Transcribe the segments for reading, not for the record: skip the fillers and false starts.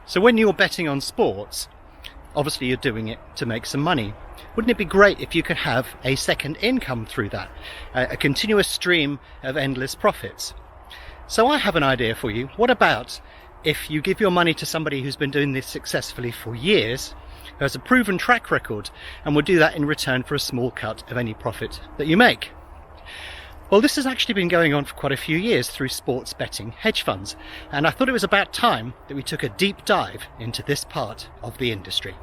So when you're betting on sports, obviously you're doing it to make some money. Wouldn't it be great if you could have a second income through that, a continuous stream of endless profits? So I have an idea for you. What about if you give your money to somebody who's been doing this successfully for years, who has a proven track record, and will do that in return for a small cut of any profit that you make? Well, this has actually been going on for quite a few years through sports betting hedge funds, and I thought it was about time that we took a deep dive into this part of the industry.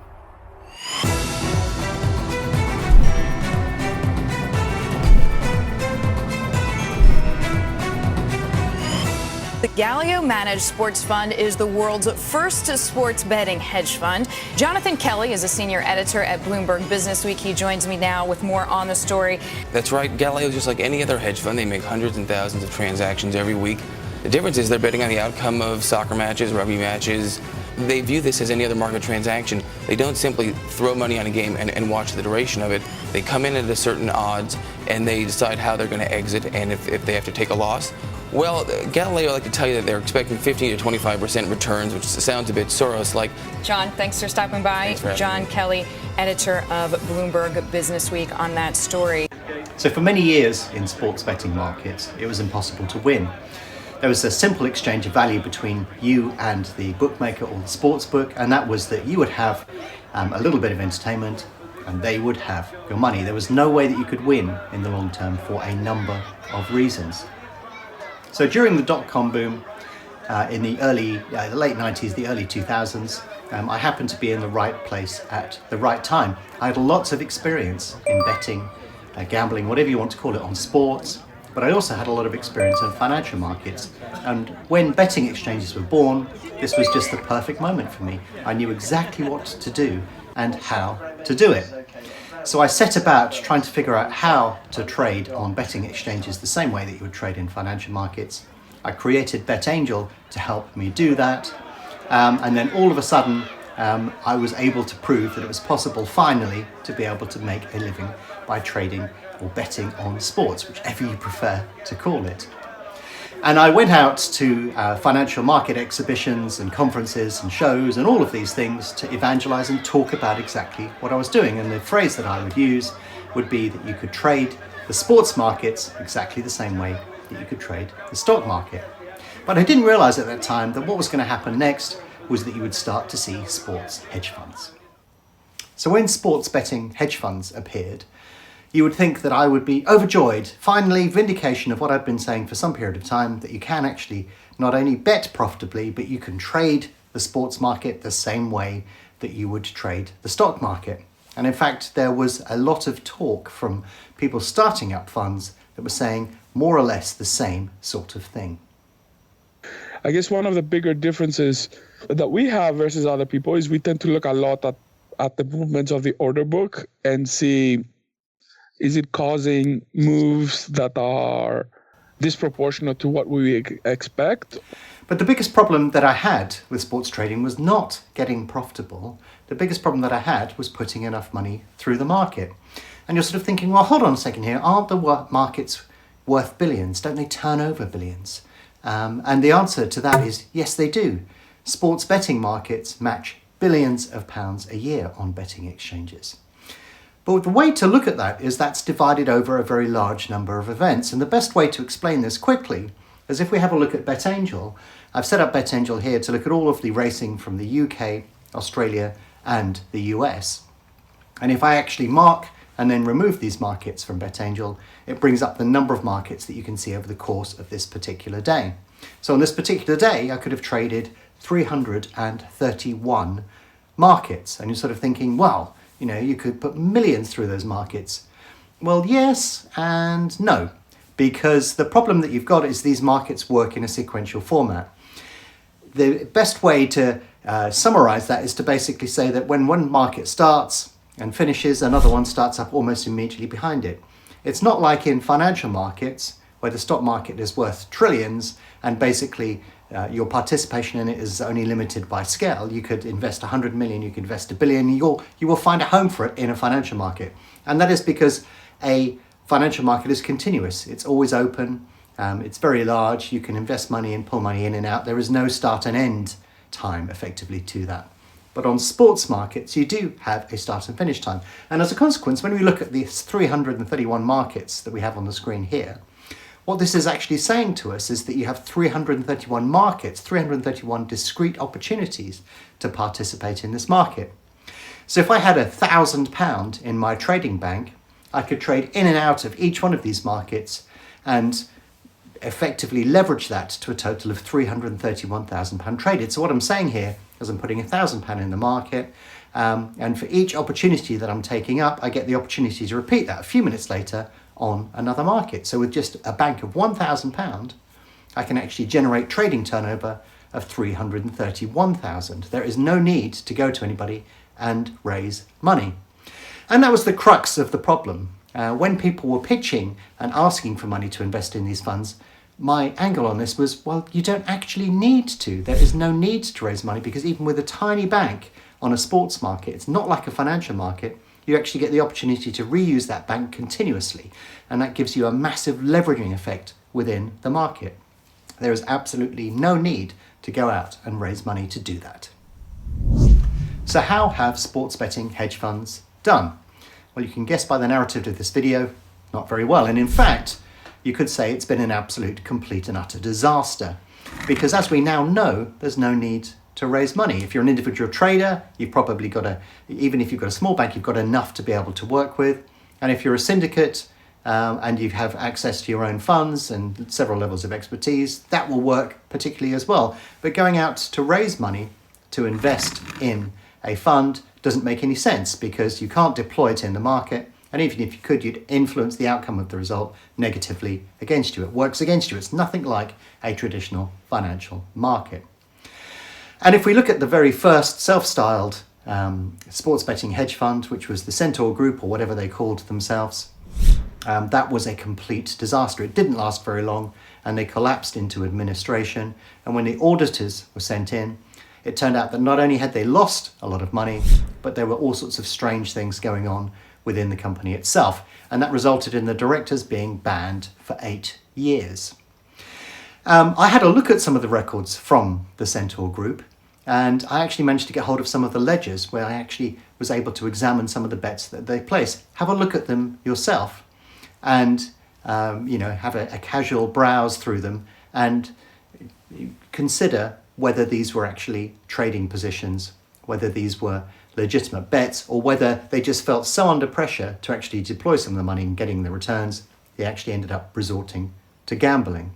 The Galileo Managed Sports Fund is the world's first sports betting hedge fund. Jonathan Kelly is a senior editor at Bloomberg Businessweek. He joins me now with more on the story. That's right. Galileo is just like any other hedge fund. They make hundreds and thousands of transactions every week. The difference is they're betting on the outcome of soccer matches, rugby matches. They view this as any other market transaction. They don't simply throw money on a game and watch the duration of it. They come in at a certain odds and they decide how they're going to exit and if they have to take a loss. Well, Galileo, I like to tell you that they're expecting 15 to 25% returns, which sounds a bit Soros-like. John, thanks for stopping by. John Kelly, editor of Bloomberg Businessweek, on that story. So for many years in sports betting markets, it was impossible to win. There was a simple exchange of value between you and the bookmaker or the sports book, and that was that you would have a little bit of entertainment and they would have your money. There was no way that you could win in the long term for a number of reasons. So during the dot-com boom in the late 90s, the early 2000s, I happened to be in the right place at the right time. I had lots of experience in betting, gambling, whatever you want to call it, on sports, but I also had a lot of experience in financial markets. And when betting exchanges were born, this was just the perfect moment for me. I knew exactly what to do and how to do it. So I set about trying to figure out how to trade on betting exchanges the same way that you would trade in financial markets. I created BetAngel to help me do that. And then all of a sudden, I was able to prove that it was possible finally to be able to make a living by trading or betting on sports, whichever you prefer to call it. And I went out to financial market exhibitions and conferences and shows and all of these things to evangelize and talk about exactly what I was doing. And the phrase that I would use would be that you could trade the sports markets exactly the same way that you could trade the stock market. But I didn't realize at that time that what was going to happen next was that you would start to see sports hedge funds. So when sports betting hedge funds appeared, you would think that I would be overjoyed. Finally, vindication of what I've been saying for some period of time, that you can actually not only bet profitably, but you can trade the sports market the same way that you would trade the stock market. And in fact, there was a lot of talk from people starting up funds that were saying more or less the same sort of thing. I guess one of the bigger differences that we have versus other people is we tend to look a lot at the movements of the order book and see, is it causing moves that are disproportionate to what we expect? But the biggest problem that I had with sports trading was not getting profitable. The biggest problem that I had was putting enough money through the market. And you're sort of thinking, well, hold on a second here. Aren't the markets worth billions? Don't they turn over billions? And the answer to that is yes, they do. Sports betting markets match billions of pounds a year on betting exchanges. But the way to look at that is that's divided over a very large number of events. And the best way to explain this quickly is if we have a look at BetAngel. I've set up BetAngel here to look at all of the racing from the UK, Australia, and the US. And if I actually mark and then remove these markets from BetAngel, it brings up the number of markets that you can see over the course of this particular day. So on this particular day, I could have traded 331 markets. And you're sort of thinking, well, you know, you could put millions through those markets. Well, yes and no, because the problem that you've got is these markets work in a sequential format. The best way to summarize that is to basically say that when one market starts and finishes, another one starts up almost immediately behind it. It's not like in financial markets where the stock market is worth trillions and basically your participation in it is only limited by scale. You could invest 100 million, you could invest $1 billion, you will find a home for it in a financial market. And that is because a financial market is continuous. It's always open, it's very large, you can invest money and pull money in and out. There is no start and end time effectively to that. But on sports markets, you do have a start and finish time. And as a consequence, when we look at these 331 markets that we have on the screen here, what this is actually saying to us is that you have 331 markets, 331 discrete opportunities to participate in this market. So if I had £1,000 in my trading bank, I could trade in and out of each one of these markets and effectively leverage that to a total of £331,000 traded. So what I'm saying here is I'm putting £1,000 in the market, and for each opportunity that I'm taking up, I get the opportunity to repeat that a few minutes later on another market. So with just a bank of £1,000, I can actually generate trading turnover of 331,000. There is no need to go to anybody and raise money. And that was the crux of the problem. When people were pitching and asking for money to invest in these funds, my angle on this was, well, you don't actually need to. There is no need to raise money, because even with a tiny bank on a sports market, it's not like a financial market, you actually get the opportunity to reuse that bank continuously. And that gives you a massive leveraging effect within the market. There is absolutely no need to go out and raise money to do that. So how have sports betting hedge funds done? Well, you can guess by the narrative of this video, not very well. And in fact, you could say it's been an absolute, complete and utter disaster. Because as we now know, there's no need to raise money. If you're an individual trader, you've probably got even if you've got a small bank, you've got enough to be able to work with. And if you're a syndicate and you have access to your own funds and several levels of expertise, that will work particularly as well. But going out to raise money to invest in a fund doesn't make any sense, because you can't deploy it in the market. And even if you could, you'd influence the outcome of the result negatively against you. It works against you. It's nothing like a traditional financial market. And if we look at the very first self-styled sports betting hedge fund, which was the Centaur Group, or whatever they called themselves, that was a complete disaster. It didn't last very long, and they collapsed into administration. And when the auditors were sent in, it turned out that not only had they lost a lot of money, but there were all sorts of strange things going on within the company itself. And that resulted in the directors being banned for 8 years. I had a look at some of the records from the Centaur Group, and I actually managed to get hold of some of the ledgers where I actually was able to examine some of the bets that they placed. Have a look at them yourself and have a casual browse through them and consider whether these were actually trading positions, whether these were legitimate bets, or whether they just felt so under pressure to actually deploy some of the money and getting the returns, they actually ended up resorting to gambling.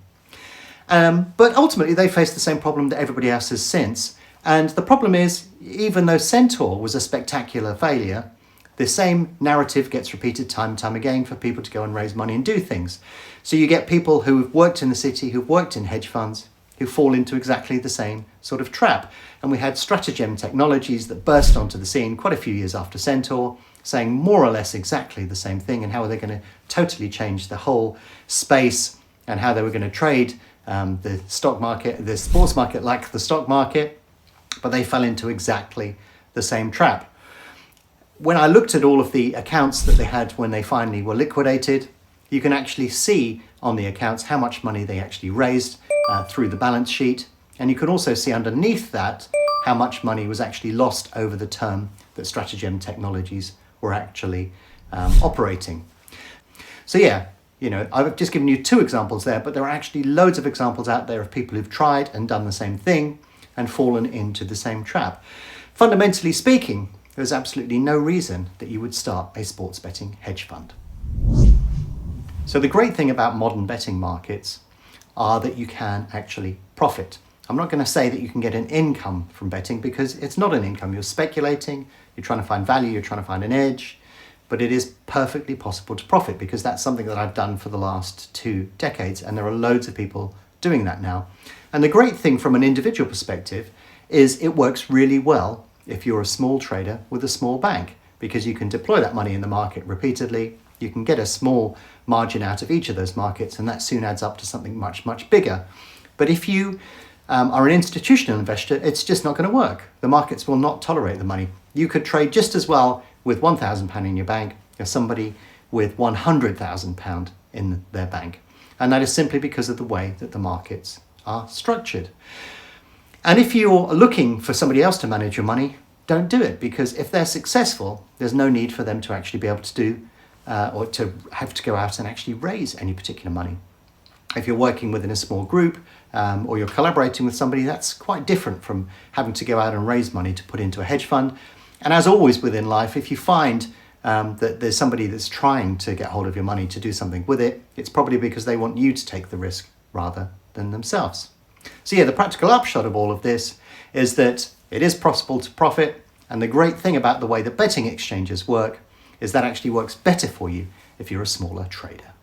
But ultimately they faced the same problem that everybody else has since. And the problem is, even though Centaur was a spectacular failure, the same narrative gets repeated time and time again for people to go and raise money and do things. So you get people who've worked in the city, who've worked in hedge funds, who fall into exactly the same sort of trap. And we had Stratagem Technologies that burst onto the scene quite a few years after Centaur, saying more or less exactly the same thing, and how are they going to totally change the whole space and how they were going to trade the stock market, the sports market, like the stock market, but they fell into exactly the same trap. When I looked at all of the accounts that they had when they finally were liquidated, you can actually see on the accounts how much money they actually raised through the balance sheet. And you can also see underneath that how much money was actually lost over the term that Stratagem Technologies were actually operating. So yeah, I've just given you 2 examples there, but there are actually loads of examples out there of people who've tried and done the same thing and fallen into the same trap. Fundamentally speaking, there's absolutely no reason that you would start a sports betting hedge fund. So the great thing about modern betting markets are that you can actually profit. I'm not going to say that you can get an income from betting, because it's not an income. You're speculating, you're trying to find value, you're trying to find an edge, but it is perfectly possible to profit, because that's something that I've done for the last 2 decades, and there are loads of people doing that now. And the great thing from an individual perspective is it works really well if you're a small trader with a small bank, because you can deploy that money in the market repeatedly. You can get a small margin out of each of those markets, and that soon adds up to something much, much bigger. But if you are an institutional investor, it's just not going to work. The markets will not tolerate the money. You could trade just as well with £1,000 in your bank as somebody with £100,000 in their bank. And that is simply because of the way that the markets are structured. And if you're looking for somebody else to manage your money, don't do it, because if they're successful, there's no need for them to actually be able to do or to have to go out and actually raise any particular money. If you're working within a small group or you're collaborating with somebody, that's quite different from having to go out and raise money to put into a hedge fund. And as always within life, if you find that there's somebody that's trying to get hold of your money to do something with it, it's probably because they want you to take the risk rather than themselves. So yeah, the practical upshot of all of this is that it is possible to profit. And the great thing about the way that betting exchanges work is that actually works better for you if you're a smaller trader.